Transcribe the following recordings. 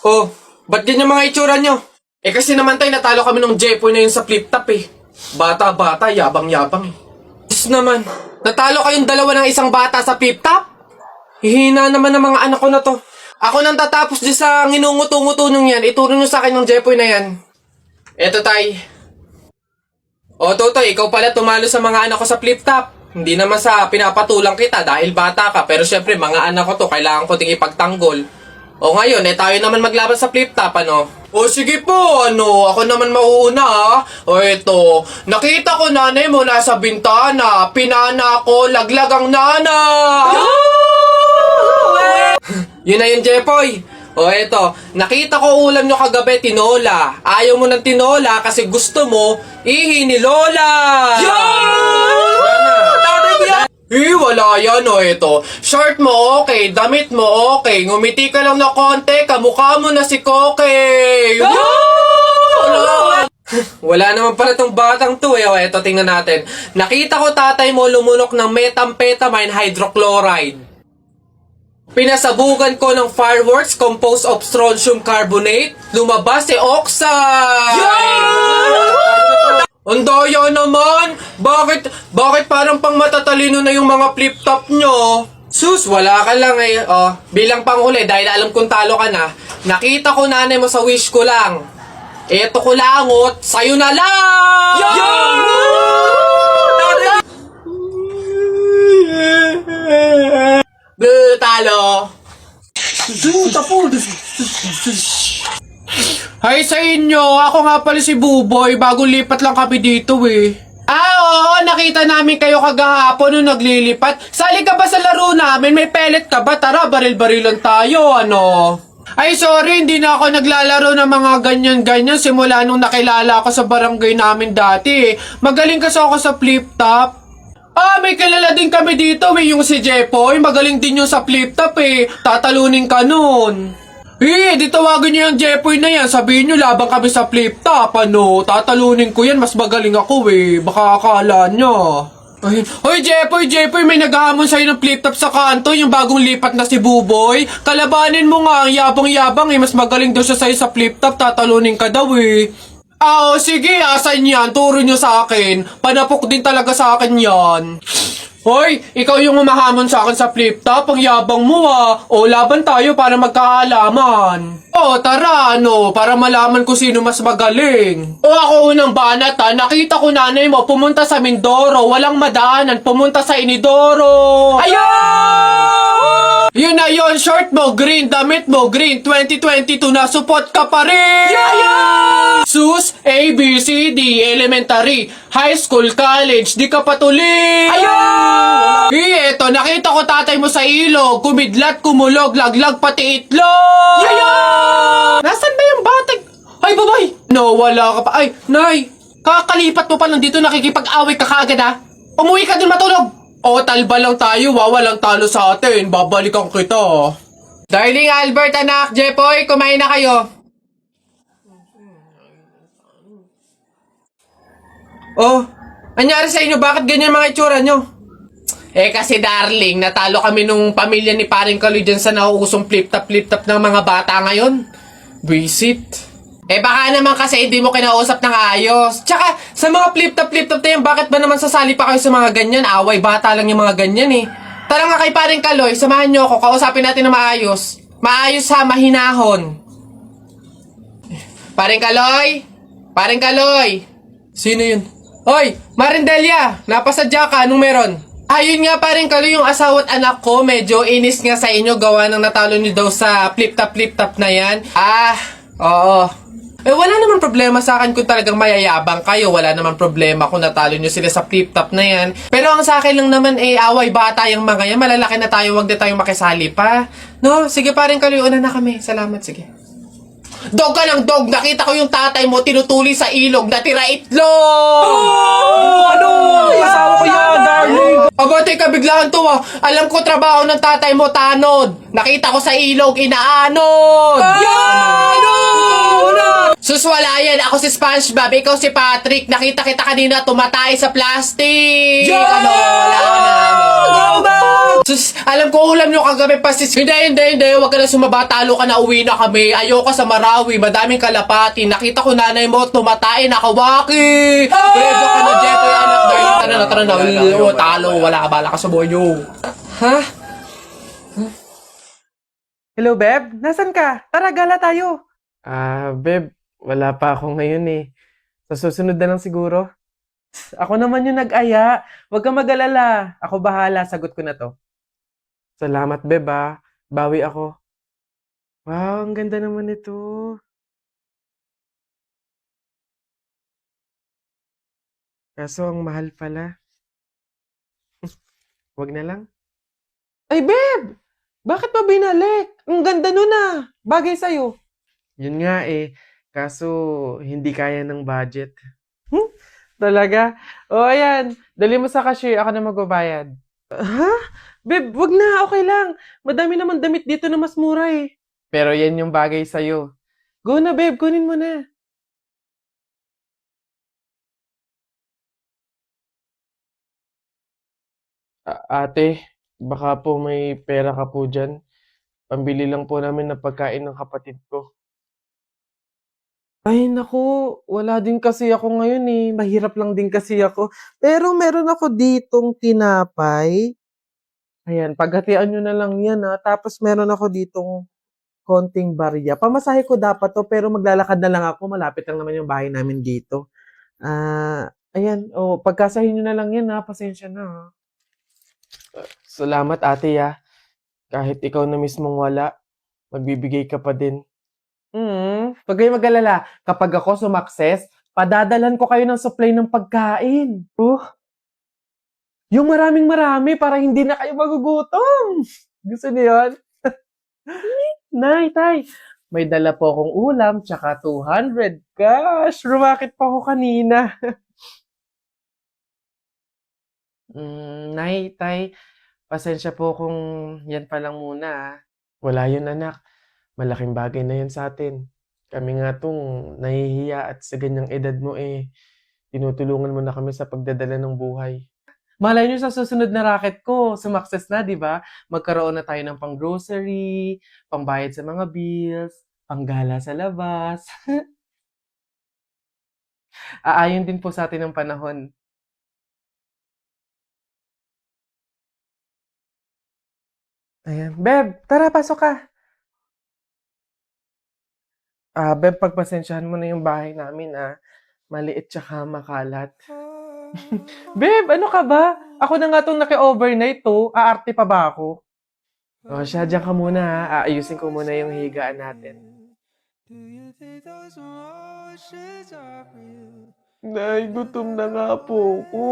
Oh, ba't ganyan mga itsura nyo? Eh kasi naman tayo natalo kami ng Jepoy na yun sa flip top eh. Bata-bata, yabang-yabang eh. Diyos naman, natalo kayong dalawa ng isang bata sa flip top? Hihina naman ng mga anak ko na to. Ako nang tatapos di sa nginunguto-nguto nung yan, ituro nyo sa akin ng Jepoy na yan. Eto tay. O Totoy, ikaw pala tumalo sa mga anak ko sa flip top. Hindi naman sa pinapatulang kita dahil bata ka, pero syempre mga anak ko to, kailangan ko ding ipagtanggol. O ngayon, tayo naman maglaban sa flip top, ano? O sige po, ako naman mauuna ha. O eto, nakita ko nanay mo nasa bintana, pinana ko, laglag ang nana. Yun na yun, Jepoy. O eto, nakita ko ulam nyo kagabi, tinola. Ayaw mo ng tinola kasi gusto mo, ihi ni Lola. Wala yan o ito. Short mo okay, damit mo okay, ngumiti ka lang na konti, kamukha mo na si Koke. Wala naman pala tong batang to eh. O eto, tingnan natin. Nakita ko tatay mo lumunok ng methamphetamine hydrochloride. Pinasabugan ko ng fireworks composed of strontium carbonate. Lumabas si oxide. Ang daya naman! Bakit parang pang matatalino na yung mga flip-top nyo? Sus, wala ka lang eh. Oh, bilang panghuli, dahil alam kong talo ka na, nakita ko nanay mo sa wish ko lang. Eto ko langot, sa'yo na lang! Talo! Hi sa inyo! Ako nga pala si Buboy. Bagong lipat lang kami dito eh. Oo, nakita namin kayo kagahapon nung naglilipat. Sali ka ba sa laro namin? May pellet ka ba? Tara, baril-barilan tayo, ano? Ay, sorry, hindi na ako naglalaro ng mga ganyan-ganyan simula nung nakilala ako sa barangay namin dati. Magaling kasi ako sa flip-top. May kilala din kami dito eh, yung si Jepoy. Magaling din yung sa flip-top eh. Tatalunin ka nun. Di tawagin niyo yung Jepoy na yan. Sabihin niyo, labang kami sa flip-top, ano? Tatalunin ko yan, mas magaling ako eh. Baka akala niyo. Hoy, Jepoy, may naghahamon sa'yo ng flip-top sa kanto, yung bagong lipat na si Buboy. Kalabanin mo nga, ang yabang-yabang eh. Mas magaling daw siya sa'yo sa flip-top, tatalunin ka daw eh. Sige, asan yan? Turo nyo sa akin. Panapok din talaga sa akin yan. Hoy, ikaw yung umahamon sa akin sa flip-top. Ang yabang mo ah. Laban tayo para magkaalaman. Tara, para malaman ko sino mas magaling. Ako unang banat ha. Nakita ko nanay mo pumunta sa Mindoro. Walang madaanan. Pumunta sa Inidoro. Ayun! Yun na yun, short mo, green, damit mo, green, 2022 na, support ka pa rin! Sus, A, B, C, D, elementary, high school, college, di ka patuloy! Eto, nakita ko tatay mo sa ilog, kumidlat, kumulog, laglag, pati itlog! Nasaan ba yung batag? Ay, babay! No, wala ka pa. Ay, nay, kakalipat mo pa lang dito, nakikipag-away ka kaagad ha? Umuwi ka dun matulog! Talba lang tayo, walang talo sa atin. Babalikan kita. Darling Albert, anak, Jepoy, kumain na kayo. Anyari sa inyo? Bakit ganyan mga itsura nyo? Kasi darling, natalo kami nung pamilya ni Paring Kaloy dyan sa nauusong flip-top ng mga bata ngayon. Visit. Baka naman kasi hindi mo kinausap ng ayos. Tsaka, sa mga flip-top na yan, bakit ba naman sasali pa kayo sa mga ganyan? Away, bata lang yung mga ganyan eh. Tara nga kay Paring Kaloy, samahan nyo ako, kausapin natin na maayos. Maayos ha, mahinahon. Paring Kaloy! Sino yun? Hoy, Marindelia, napasadya ka, anong meron? Ayun nga Paring Kaloy, yung asawa at anak ko, medyo inis nga sa inyo, gawa ng natalo nyo daw sa flip-top na yan. Oo. Wala naman problema sa akin kung talagang mayayabang kayo. Wala naman problema kung natalo nyo sila sa flip-top na yan. Pero ang sa akin lang naman away bata yung mga yan. Malalaki na tayo, wag na tayong makisali pa. No? Sige Paring Kaloy, una na kami. Salamat, sige. Dog ka ng dog! Nakita ko yung tatay mo tinutuli sa ilog, natira itlog! Asawa ko yan, darling! Teka, biglaan to Alam ko trabaho ng tatay mo, tanod. Nakita ko sa ilog, inaanod! Sus, wala yan. Ako si SpongeBob, ikaw si Patrick. Nakita kita kanina tumatay sa plastic. Wala na. Go back! Sus, alam ko ulam nyo kagabi pasis. Hindi. Huwag ka na sumaba. Talo ka na, uwi na kami. Ayoko sa Marawi. Madaming kalapati. Nakita ko nanay mo, tumatay, nakawaki. Preso ka na, Jetoy, anak. Tara na. Talo. Wala ka, bala ka sa buhay nyo. Ha? Hello, Beb? Nasaan ka? Tara, gala tayo. Beb, wala pa ako ngayon eh. Sa susunod na lang siguro. Ako naman yung nag-aya. Huwag kang mag-alala. Ako bahala, sagot ko na to. Salamat, Beb ah. Bawi ako. Wow, ang ganda naman ito. Kaso ang mahal pala. Huwag na lang. Ay, Beb! Bakit pa binalik? Ang ganda nun ah. Bagay sa'yo. Yun nga eh. Kaso, hindi kaya ng budget. Talaga? O, ayan. Dali mo sa cashier. Ako na magbabayad. Ha? Beb, wag na. Okay lang. Madami naman damit dito na mas mura eh. Pero yan yung bagay sa'yo. Go na, Beb. Kunin mo na. Ate, baka po may pera ka po dyan. Pambili lang po namin ng pagkain ng kapatid ko. Ay, naku, wala din kasi ako ngayon eh. Mahirap lang din kasi ako. Pero meron ako ditong tinapay. Ayan, paghatian nyo na lang yan ha. Tapos meron ako ditong konting barya. Pamasahe ko dapat to, pero maglalakad na lang ako. Malapit lang naman yung bahay namin dito. Ayan, pagkasahin nyo na lang yan ha. Pasensya na ha. Salamat ate ya. Kahit ikaw na mismong wala, magbibigay ka pa din. Huwag kayong mag-alala. Kapag ako sumakses, padadalan ko kayo ng supply ng pagkain. Yung maraming-marami para hindi na kayo magugutom. Gusto niyo yun? Nay, tay, may dala po akong ulam tsaka 200. Gosh, rumakit pa ako kanina. Nay, tay, pasensya po kung yan pa lang muna ah. Wala yun anak. Malaking bagay na yun sa atin. Kami nga tong nahihiya at sa ganyang edad mo eh, tinutulungan mo na kami sa pagdadala ng buhay. Malay nyo sa susunod na racket ko, sumakses na, di ba? Magkaroon na tayo ng pang-grocery, pangbayad sa mga bills, panggala sa labas. Aayon din po sa atin ng panahon. Ayan. Beb, tara, pasok ka. Beb, pagpasensyahan mo na yung bahay namin, ah. Maliit tsaka makalat. Beb, ano ka ba? Ako na nga itong naki-overnight to. Aarte pa ba ako? O siya, diyan ka muna ha. Aayusin ko muna yung higaan natin. Nay, gutom na nga po ako.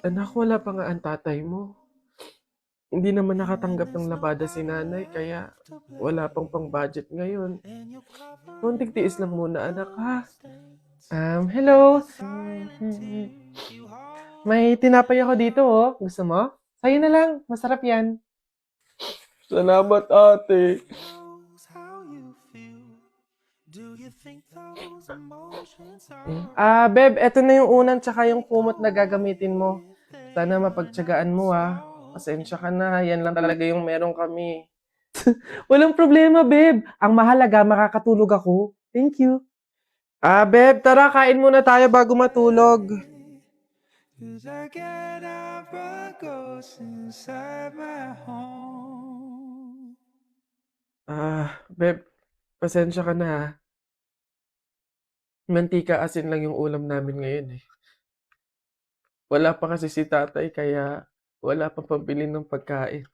Anak, wala pa nga ang tatay mo. Hindi naman nakatanggap ng labada si nanay, kaya wala pang pang-budget ngayon. Konting tiis lang muna, anak, ha? Hello? May tinapay ako dito, oh. Gusto mo? Sa'yo na lang. Masarap yan. Salamat, ate. Beb, eto na yung unang tsaka yung kumot na gagamitin mo. Sana mapagtyagaan mo, ah. Pasensya ka na. Yan lang talaga yung meron kami. Walang problema, Beb. Ang mahalaga, makakatulog ako. Thank you. Beb, tara, kain muna tayo bago matulog. Beb, pasensya ka na ha. Mantika asin lang yung ulam namin ngayon eh. Wala pa kasi si tatay kaya wala pang pambili ng pagkain.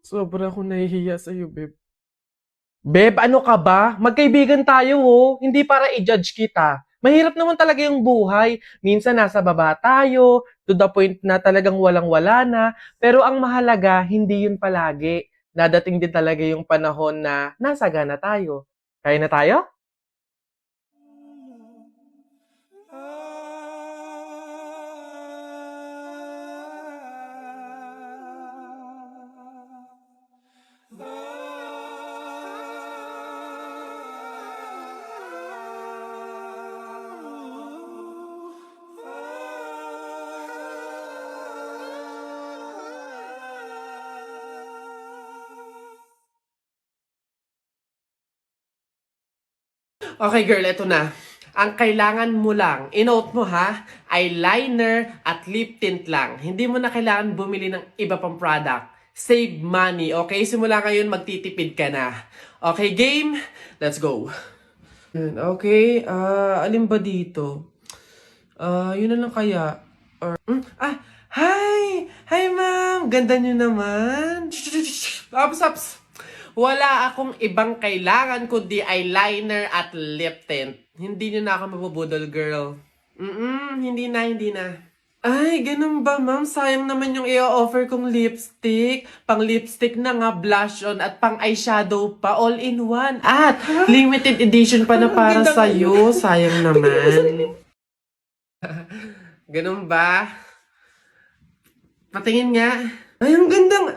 Sobra akong nahihiya sa'yo, Beb. Beb, ano ka ba? Magkaibigan tayo, oh. Hindi para i-judge kita. Mahirap naman talaga yung buhay. Minsan nasa baba tayo, to the point na talagang walang-wala na. Pero ang mahalaga, hindi yun palagi. Dadating din talaga yung panahon na nasagana tayo. Kaya na tayo? Okay, girl, eto na. Ang kailangan mo lang, inote mo ha, eyeliner at lip tint lang. Hindi mo na kailangan bumili ng iba pang product. Save money, okay? Simula ngayon, magtitipid ka na. Okay, game? Let's go. Okay, alin ba dito? Yun na lang kaya. Hi! Hi, ma'am! Ganda nyo naman. Ups. Wala akong ibang kailangan kundi eyeliner at lip tint. Hindi nyo na ako mabubudol, girl. Hindi na. Ay, ganun ba, ma'am? Sayang naman yung i-offer kong lipstick. Pang lipstick na nga, blush on, at pang eyeshadow pa, all in one. At limited edition pa na para sa'yo. Sayang naman. Ganun ba? Patingin nga. Ay, ang ganda nga.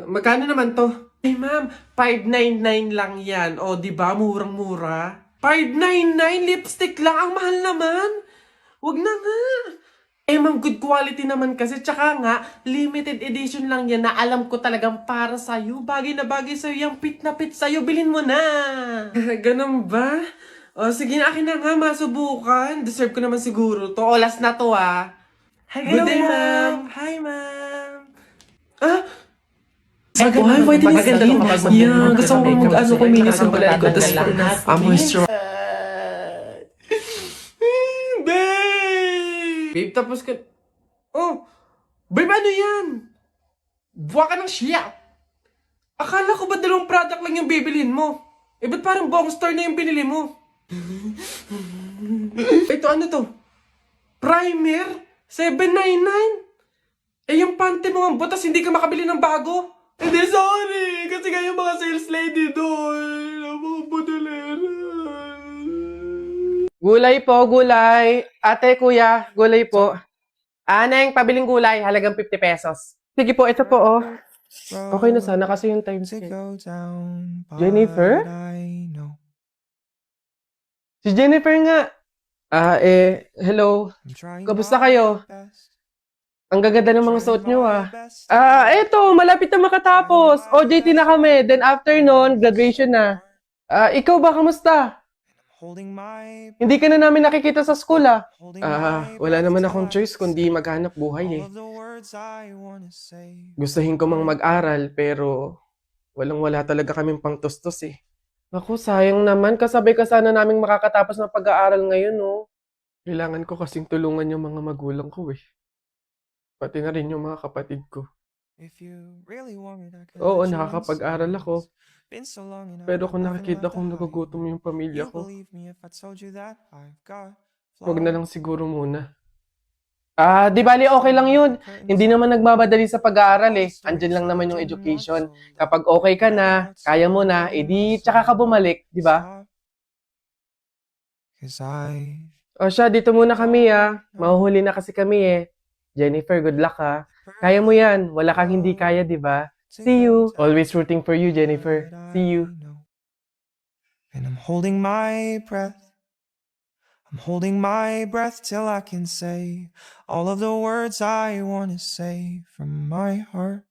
Magkano naman to? Ay, ma'am, 599 lang yan. O, di ba? Murang-mura. 599 lipstick lang. Ang mahal naman. Wag na nga. Eh, ma'am, good quality naman kasi. Tsaka nga, limited edition lang yan na alam ko talagang para sa'yo. Bagay na bagay sa'yo. Yung pit na pit sa'yo. Bilhin mo na. Ganun ba? O, sige na, akin na nga. Masubukan. Deserve ko naman siguro to. O, last na to, ah. Good day, ma'am. Hi, ma'am. Ay, pwede niya skin. Yeah, gusto ko mag-ano ko minis yung pala ko. Tapos moisturize. Babe, tapos ka... Oh, babe, ano yan? Buwa ka ng siya. Akala ko ba dalawang product lang yung bibilin mo? Eh, ba't parang buong store na yung binili mo? Ito, ano to? Primer? 799? Eh, yung panty mo ang butas, hindi ka makabili ng bago? Hindi, sorry. Kasi kayo mga sales lady doon. Mga budalera. Gulay po, gulay. Ate, kuya, gulay po. Aneng, pabiling gulay, halagang 50 pesos. Sige po, ito po, oh. Okay na sana kasi yung time check. Jennifer? Si Jennifer nga. Hello. Kamusta kayo? Ang gaganda ng mga suot nyo, ah. Eto, malapit na makatapos. OJT na kami. Then after nun, graduation na. Ikaw ba, kamusta? Hindi ka na namin nakikita sa school, ah. Wala naman akong choice kundi maghanap buhay, eh. Gustuhin ko mang mag-aral, pero walang-wala talaga kaming pangtustos, eh. Naku, sayang naman. Kasabay ka sana naming makakatapos ng pag-aaral ngayon, oh. Kailangan ko kasing tulungan yung mga magulang ko, eh. Pati na rin yung mga kapatid ko. Oo, nakakapag-aral ako. Pero kung nakikita kong nagugutom yung pamilya ko, wag na lang siguro muna. Di bali, okay lang yun. Hindi naman nagmamadali sa pag-aaral eh. Andyan lang naman yung education. Kapag okay ka na, kaya mo na, edi tsaka ka bumalik, di ba? O siya, dito muna kami ah. Mahuhuli na kasi kami eh. Jennifer, good luck ha. Kaya mo yan. Wala kang hindi kaya, di ba? See you. Always rooting for you, Jennifer. See you. And I'm holding my breath. I'm holding my breath till I can say all of the words I want to say from my heart.